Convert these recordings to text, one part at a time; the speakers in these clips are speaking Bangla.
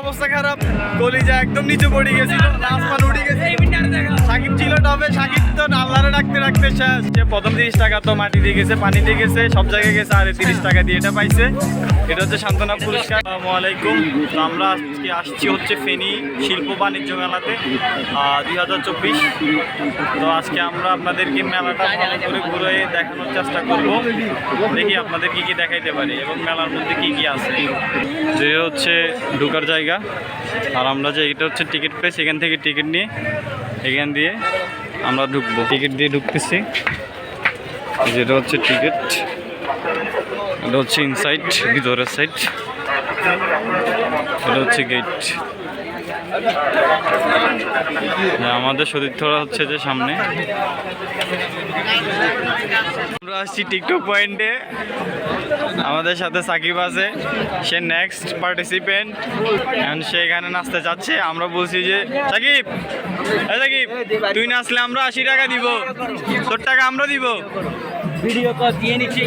অবস্থা খারাপ, কলিজা একদম নিচে পড়ে গেছিল, আসমান উঠে গেছে। সাকিব ছিল টবে, সাকিব তো আল্লাহরে ডাকতে ডাকতে শেষ। প্রথম 30 টাকা তো মাটি দিয়ে গেছে, পানি দিয়ে গেছে, সব জায়গায় গেছে, আর 30 টাকা দিয়ে এটা পাইছে। এটা হচ্ছে সান্ত্বনা পুরস্কার। আসসালামু আলাইকুম। তো আমরা আজকে আসছি হচ্ছে ফেনী শিল্প বাণিজ্য মেলাতে 2024। তো আজকে আমরা আপনাদেরকে মেলাটা ভালো করে ঘুরে দেখানোর চেষ্টা করব, দেখি আপনাদের কি কি দেখাইতে পারি এবং মেলার মধ্যে কি কি আছে। যে হচ্ছে ঢোকার জায়গা, আর আমরা যে এটা হচ্ছে টিকিট প্লেস, এখান থেকে টিকিট নিয়ে এখান দিয়ে আমরা ঢুকবো। টিকিট দিয়ে ঢুকতেছি, যেটা হচ্ছে টিকিট, এটা হচ্ছে ইনসাইড, ভিতরের সাইড, এটা হচ্ছে গেট। আমাদের সতীর্থরা হচ্ছে যে সামনে। আমরা আসছি টিকটক পয়েন্টে, আমাদের সাথে সাকিব আছে, সে নেক্সট পার্টিসিপেন্ট, এন্ড সে এখানে নাচতে যাচ্ছে। আমরা বলছি যে সাকিব, সাকিব তুই নাচলে আমরা 80 টাকা দিব, তোর টাকা আমরা দিব। ভিডিও তো দিয়ে নিচ্ছে,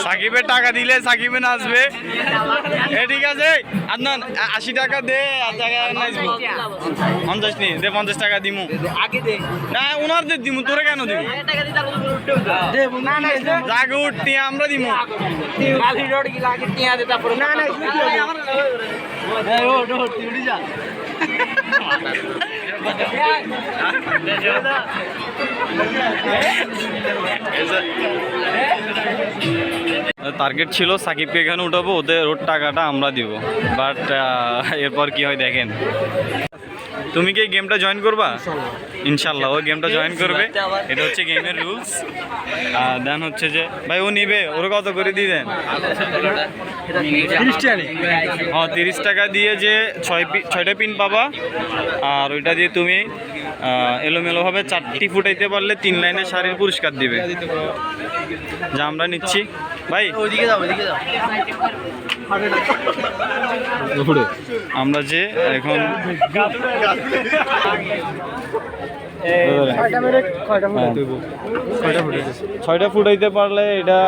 সাকিবের টাকা দিলে সাকিবে নাচবে। ঠিক আছে আদনান, 80 টাকা দে, আর টাকা নাচবো। 50 নি দে, 50 টাকা দিমু না, ওনারদের দিমু, তোরে কেন দিমু? জাগে উঠতে আমরা দিমু। টার্গেট ছিল সাকিবকে এখানে উঠাবো, ওদের ওর টাকাটা আমরা দিব, বাট এরপর কি হয় দেখেন। তুমি কি এই গেমটা জয়েন করবা? ইনশাল্লাহ ও গেমটা জয়েন করবে, এটা হচ্ছে গেমের রুলস। দেন হচ্ছে যে ভাই ও নিবে, ওর কত করে দিয়ে দেন? 30 টাকা দিয়ে যে 6টা পিন পাবা, আর ওইটা দিয়ে তুমি এলোমেলোভাবে 4টি ফুটাইতে পারলে 3 লাইনের শাড়ির পুরস্কার দিবে। যা আমরা নিচ্ছি ভাই, ওইদিকে যাও, ওইদিকে যাও। আমরা যে এখন 6টা ফুটাইতে পারলে এটা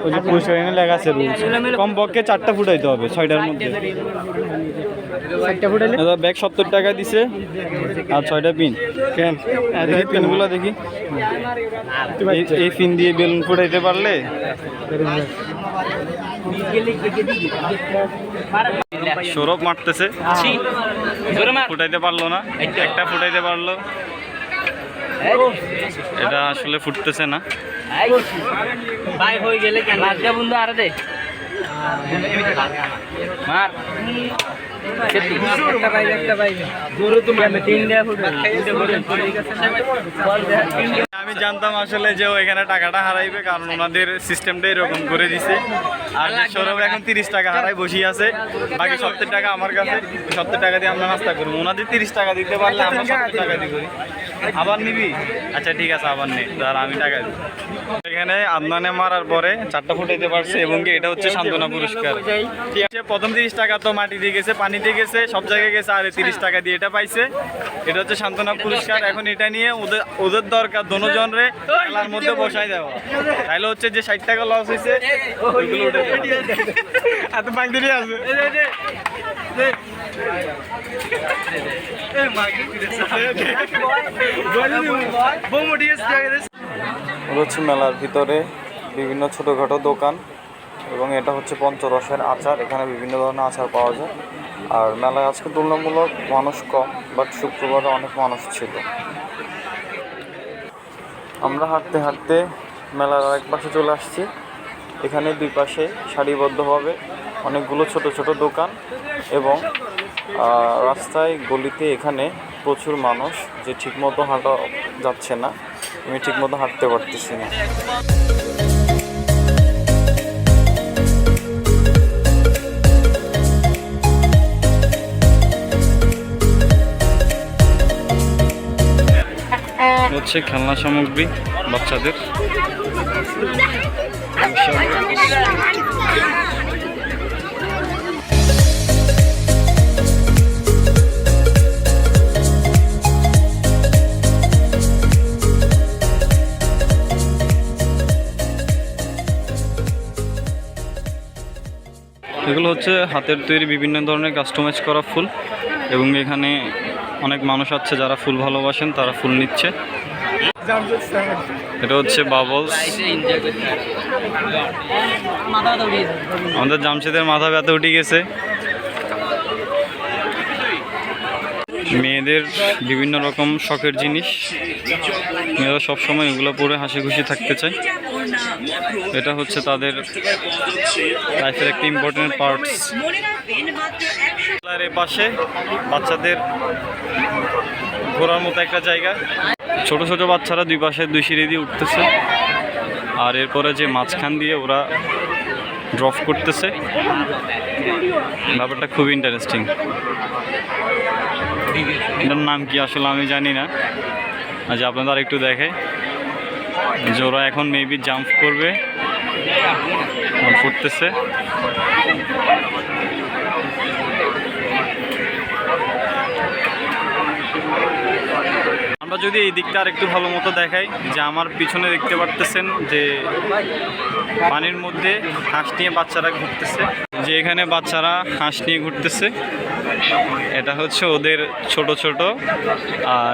ওই যে পুরস্কার এখানে লেখা আছে রুলস, কমপক্ষে 4টা ফুটাইতে হবে 6টার মধ্যে। ব্যাগ 70 টাকা দিছে, আর 6টা পিন। কেন দেখি পিনগুলো দেখি, এই পিন দিয়ে বেলুন ফুটাইতে পারলে সৌরভ মারতেছে, ফুটাইতে পারলো না, একটা ফুটাইতে পারলো, এটা আসলে ফুটতেছে না। হয়ে গেলে বন্ধু আর দে মার আমি জানতাম আসলে যে ও এখানে টাকাটা হারাইবে, কারণ ওনাদের সিস্টেমটা এরকম করে দিছে। আর সৌরভ এখন 30 টাকা হারাই বসিয়ে আছে, বাকি 70 টাকা আমার কাছে, 70 টাকা দিয়ে আমরা নাস্তা করবো। ওনাদের 30 টাকা দিতে পারলে আমরা 70 টাকা দিয়ে করি। আবার নিবি? আচ্ছা ঠিক আছে, আবার নে, আর আমি টাকা দিই। এখানে আদনানে মারার পরে 4টা ফুটাইতে পারছে, এবং এটা হচ্ছে সান্ত্বনা পুরস্কার। ঠিক আছে, প্রথম 30 টাকা তো মাটি দিয়ে গেছে, পানি দিয়ে গেছে, সব জায়গায় গেছে, আর 30 টাকা দিয়ে এটা পাইছে। এটা হচ্ছে সান্ত্বনা পুরস্কার। এখন এটা নিয়ে ওদের দরকার দোনোজনরে খেলার মধ্যে বসাই দেওয়া, তাইলে হচ্ছে যে 60 টাকা লস হয়েছে ওইগুলো উঠে এত বাকি দিয়ে আছে। হচ্ছে মেলার ভিতরে বিভিন্ন ছোটোখাটো দোকান, এবং এটা হচ্ছে পঞ্চরসের আচার। এখানে বিভিন্ন ধরনের আচার পাওয়া যায়। আর মেলায় আজকে তুলনামূলক মানুষ কম, বাট শুক্রবারে অনেক মানুষ ছিল। আমরা হাঁটতে হাঁটতে মেলার আরেক পাশে চলে আসছি। এখানে দুই পাশে সারিবদ্ধভাবে অনেকগুলো ছোট ছোট দোকান, এবং রাস্তায় গলিতে এখানে প্রচুর মানুষ, যে ঠিকমতো হাঁটা যাচ্ছে না, আমি ঠিকমতো হাঁটতে পারতেছি না। হচ্ছে খেলনা সামগ্রী বাচ্চাদের। এগুলো হচ্ছে হাতের তৈরি বিভিন্ন ধরনের কাস্টমাইজ করা ফুল, এবং এখানে অনেক মানুষ আছে যারা ফুল ভালোবাসেন, তারা ফুল নিচ্ছে। এটা হচ্ছে বাবলস। আমাদের জামশেদের মাথা ব্যথা উঠে গেছে। মেয়েদের বিভিন্ন রকম শখের জিনিস, মেয়েরা সবসময় এগুলো পরে হাসি খুশি থাকতে চায়। এটা হচ্ছে তাদের লাইফের একটা ইম্পর্টেন্ট পার্টস। এর পাশে বাচ্চাদের ঘোরার মতো একটা জায়গা, ছোট ছোট বাচ্চারা দুই পাশে দুই সিঁড়ি দিয়ে উঠতেছে, আর এরপরে যে মাঝখান দিয়ে ওরা ড্রপ করতেছে। ব্যাপারটা খুব ইন্টারেস্টিং। এটার নাম কি আসলে আমি জানি না, আজ আপনাদের একটু দেখে যে ওরা এখন মেবি জাম্প করবে, করতেছে। আমরা যদি এই দিকটা আর একটু ভালো মতো দেখাই, যে আমার পিছনে দেখতে পারতেছেন যে পানির মধ্যে হাঁস নিয়ে বাচ্চারা ঘুরতেছে, যে এখানে বাচ্চারা হাঁস নিয়ে ঘুরতেছে। এটা হচ্ছে ওদের ছোট ছোট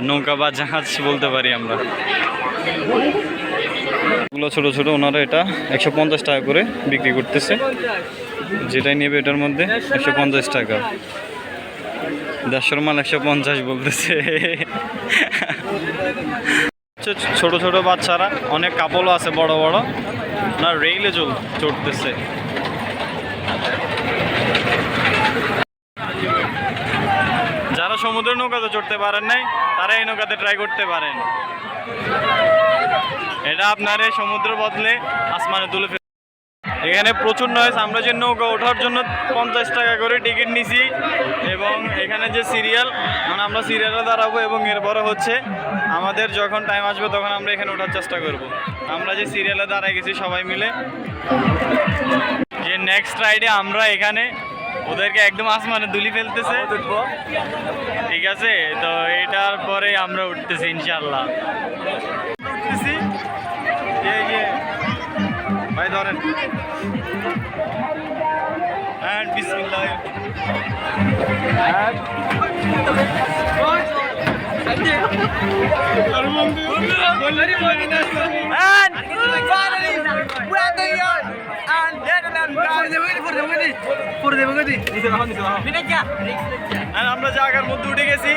নৌকা বা জাহাজ বলতে পারি আমরা। এগুলো ছোট ছোট, ওনারা এটা 150 টাকা করে বিক্রি করতেছে। যেটাই নেবে এটার মধ্যে 150 টাকা। 150 মাল 150 বলতেছে। ছোট ছোট বাচ্চারা, অনেক কাপলও আছে বড় বড়, না রেইলে চড়তেছে। যারা সমুদ্রের নৌকাতে চড়তে পারেন নাই, তারা এই নৌকাতে ট্রাই করতে পারেন। এটা আপনার এই সমুদ্র বদলে আসমানে তুলে ফেলে। এখানে প্রচুর নয়েজ। আমরা যে নৌকা ওঠার জন্য 50 টাকা করে টিকিট নিছি, এবং এখানে যে সিরিয়াল, মানে আমরা সিরিয়ালে দাঁড়াবো, এবং এরপরে হচ্ছে আমাদের যখন টাইম আসবে তখন আমরা এখানে ওঠার চেষ্টা করব। আমরা যে সিরিয়ালে দাঁড়ায় গেছি সবাই মিলে, যে নেক্সট রাইডে আমরা এখানে ওদেরকে একদম আসমানে দুলি ফেলতেছে, ঠিক আছে? তো এটার পরে আমরা উঠতেছি ইনশাল্লাহ। ভাই ধরেন, বিসমিল্লাহ। আমরা জায়গার মধ্যে উঠে গেছি।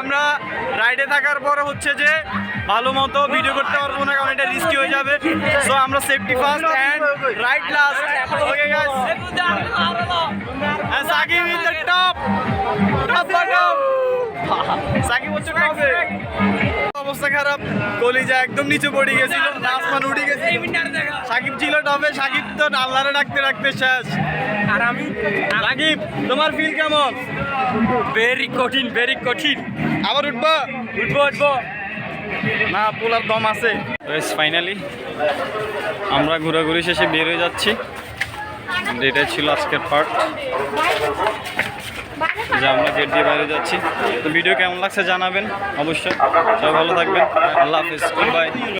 আমরা রাইডে থাকার পরে হচ্ছে যে ভালো মতো ভিডিও করতে পারবো না, কারণ এটা রিস্কি হয়ে যাবে। সো আমরা safety first and ride last. Okay guys, Sakib is the top bottom. Sakib হচ্ছে টপে। অবস্থা খারাপ, কলিজা একদম নিচে পড়ে গেছিল, আসমান উঠে গেছে। সাকিব ছিল টপে, সাকিব তো আল্লাহরে ডাকতে ডাকতে শেষ। আর আমি সাকিব, তোমার ফিল কেমন? ভেরি কঠিন, ভেরি কঠিন। আবার উঠবো না, পোলার দম আছে। ফাইনালি আমরা ঘোরাঘুরি শেষে বের হয়ে যাচ্ছি। এটাই ছিল আজকের পার্ট, যে আমরা গেট দিয়ে বাইরে যাচ্ছি। তো ভিডিও কেমন লাগছে জানাবেন অবশ্যই। সবাই ভালো থাকবেন। আল্লাহ হাফিজ, বাই।